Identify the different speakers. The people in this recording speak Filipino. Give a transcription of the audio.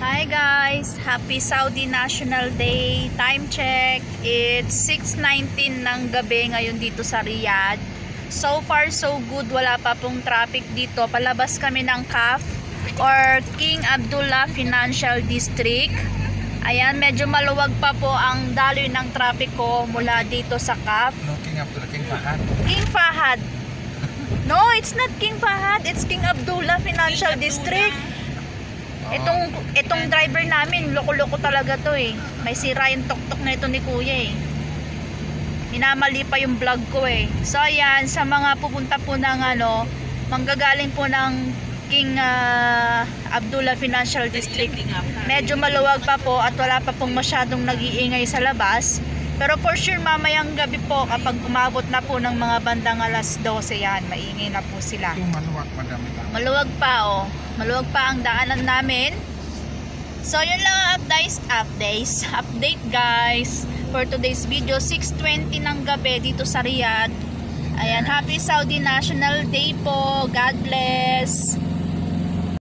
Speaker 1: Hi guys! Happy Saudi National Day. Time check. It's 6:19 ng gabi ngayon dito sa Riyadh. So far so good. Wala pa pong traffic dito. Palabas kami ng CAF or King Abdullah Financial District. Ayan, medyo maluwag pa po ang daloy ng traffic ko mula dito sa CAF.
Speaker 2: No, King Abdullah, King Fahad.
Speaker 1: King Fahad. No, it's not King Fahad. It's King Abdullah Financial District. Itong driver namin, loko-loko talaga to eh. May sira yung tok-tok na ito ni Kuya eh. Minamali pa yung vlog ko eh. So ayan, sa mga pupunta po ng manggagaling po ng King Abdullah Financial District, medyo maluwag pa po at wala pa pong masyadong nag-iingay sa labas. Pero for sure mamayang gabi po kapag umabot na po ng mga bandang alas 12 yan, maingay na po sila.
Speaker 2: Ito maluwag, madami lang.
Speaker 1: Maluwag pa oh. Maluwag pa ang daanan namin. So yun lang ang update guys for today's video. 6:20 ng gabi dito sa Riyadh. Ayan, happy Saudi National Day po. God bless.